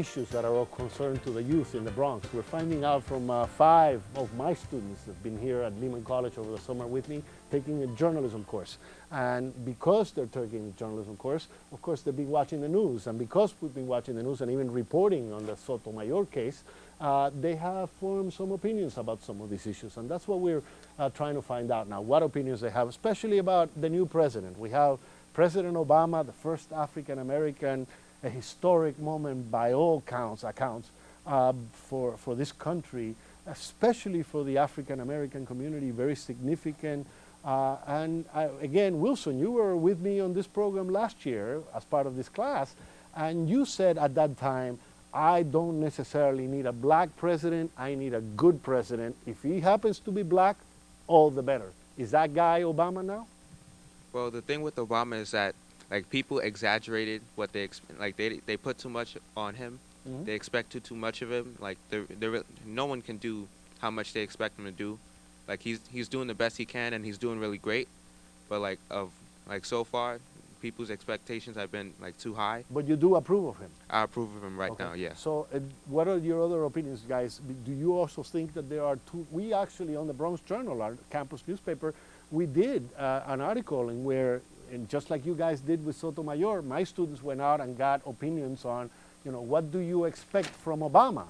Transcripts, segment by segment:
issues that are of concern to the youth in the Bronx. We're finding out from 5 of my students that have been here at Lehman College over the summer with me, taking a journalism course. And because they're taking a journalism course, of course, they've been watching the news. And because we've been watching the news and even reporting on the Sotomayor case, they have formed some opinions about some of these issues. And that's what we're trying to find out now, what opinions they have, especially about the new president. We have President Obama, the first African-American, a historic moment by all accounts for this country, especially for the African-American community, very significant. Again, Wilson, you were with me on this program last year as part of this class, and you said at that time, I don't necessarily need a black president, I need a good president. If he happens to be black, all the better. Is that guy Obama now? Well, the thing with Obama is that like people exaggerated what they they put too much on him. Mm-hmm. They expected too much of him. Like no one can do how much they expect him to do. Like he's doing the best he can and he's doing really great. But so far, people's expectations have been like too high. But you do approve of him? I approve of him right now, yeah. So what are your other opinions, guys? Do you also think that there are we actually on the Bronx Journal, our campus newspaper, we did an article in where, and just like you guys did with Sotomayor, my students went out and got opinions on, what do you expect from Obama?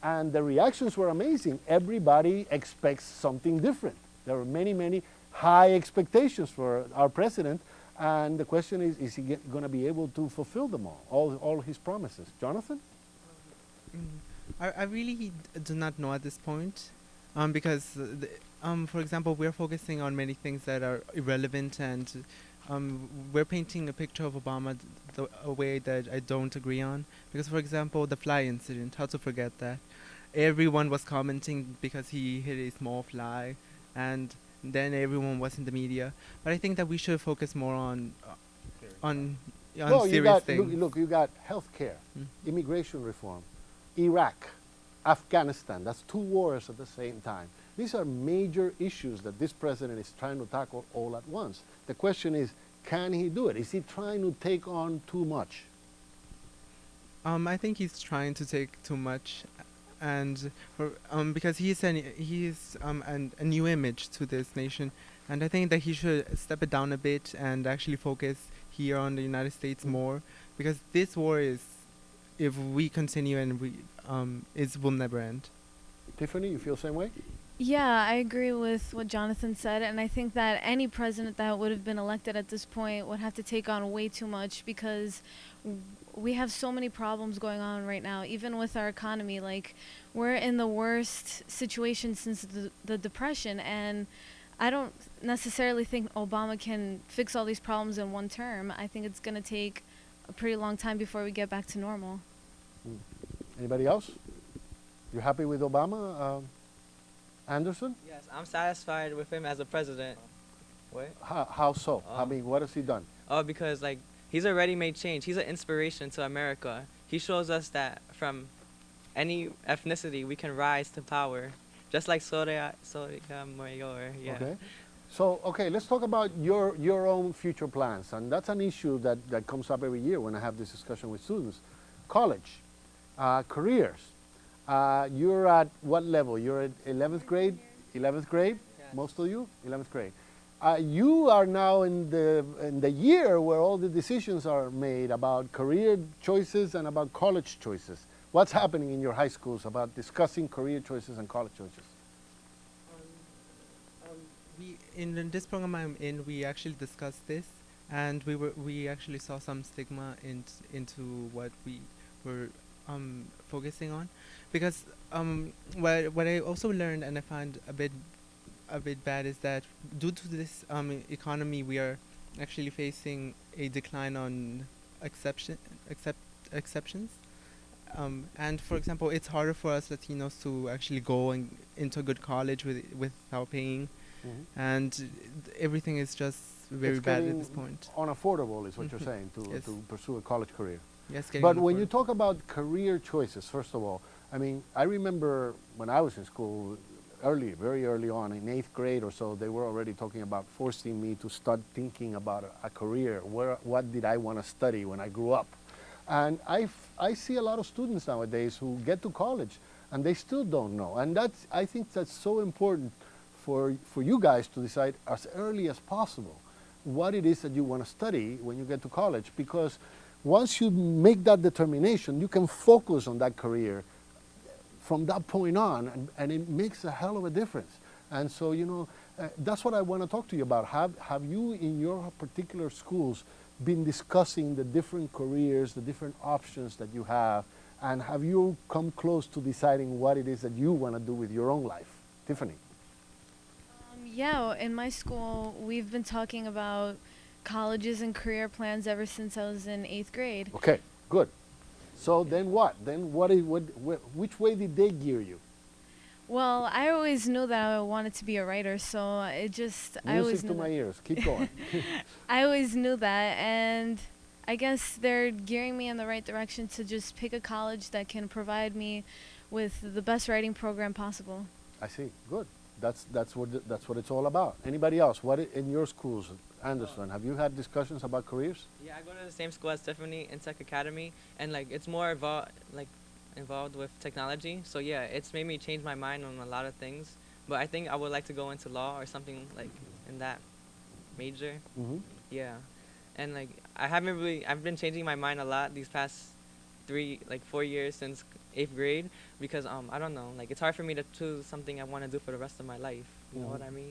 And the reactions were amazing. Everybody expects something different. There are many, many high expectations for our president. And the question is he going to be able to fulfill them all his promises? Jonathan? I really do not know at this point, because, for example, we're focusing on many things that are irrelevant, and we're painting a picture of Obama a way that I don't agree on. Because, for example, the fly incident, how to forget that? Everyone was commenting because he hit a small fly, and then everyone was in the media. But I think that we should focus more on serious things. Look, you got healthcare, immigration reform, Iraq, Afghanistan. That's 2 wars at the same time. These are major issues that this president is trying to tackle all at once. The question is, can he do it? Is he trying to take on too much? I think he's trying to take too much, and because he's a new image to this nation, and I think that he should step it down a bit and actually focus here on the United States more, because this war is, if we continue and it will never end. Tiffany, you feel the same way? Yeah, I agree with what Jonathan said, and I think that any president that would have been elected at this point would have to take on way too much, because we have so many problems going on right now, even with our economy. Like, we're in the worst situation since the Depression, and I don't necessarily think Obama can fix all these problems in one term. I think it's going to take a pretty long time before we get back to normal. Anybody else? You happy with Obama? Anderson? Yes, I'm satisfied with him as a president. What? How so? I mean, what has he done? Oh, because he's already made change. He's an inspiration to America. He shows us that from any ethnicity we can rise to power, just like Sotomayor. Yeah. Okay. So, let's talk about your own future plans, and that's an issue that comes up every year when I have this discussion with students. College, careers. You're at what level? You're at 11th grade? 11th grade? Yes. Most of you? 11th grade. You are now in the year where all the decisions are made about career choices and about college choices. What's happening in your high schools about discussing career choices and college choices? In this program I'm in, we actually discussed this, and we actually saw some stigma into what we were focusing on, because what I also learned, and I find a bit bad, is that due to this economy, we are actually facing a decline on exceptions. And for example, it's harder for us Latinos to actually go into a good college without paying, and everything is just very bad at this point. Unaffordable is what you're saying to pursue a college career. Yes, but when you talk about career choices, first of all, I mean, I remember when I was in school, very early on, in 8th grade or so, they were already talking about forcing me to start thinking about a career. What did I want to study when I grew up? And I see a lot of students nowadays who get to college and they still don't know. And I think that's so important for you guys to decide as early as possible what it is that you want to study when you get to college, because once you make that determination, you can focus on that career from that point on, and it makes a hell of a difference. And so, that's what I want to talk to you about. Have you in your particular schools been discussing the different careers, the different options that you have, and have you come close to deciding what it is that you want to do with your own life? Tiffany. Yeah, in my school, we've been talking about colleges and career plans ever since I was in 8th grade. Okay, good. So then what? Then which way did they gear you? Well, I always knew that I wanted to be a writer, so I always Music knew to my that. ears. Keep going. I always knew that, and I guess they're gearing me in the right direction to just pick a college that can provide me with the best writing program possible. I see. Good. That's what it's all about. Anybody else? In your schools, Anderson? Have you had discussions about careers? Yeah, I go to the same school as Tiffany in Tech Academy, and like it's more involved with technology. So yeah, it's made me change my mind on a lot of things. But I think I would like to go into law or something like in that major. Mm-hmm. Yeah, and like I've been changing my mind a lot these past 4 years since 8th grade, because I don't know, like it's hard for me to choose something I want to do for the rest of my life. You know what I mean?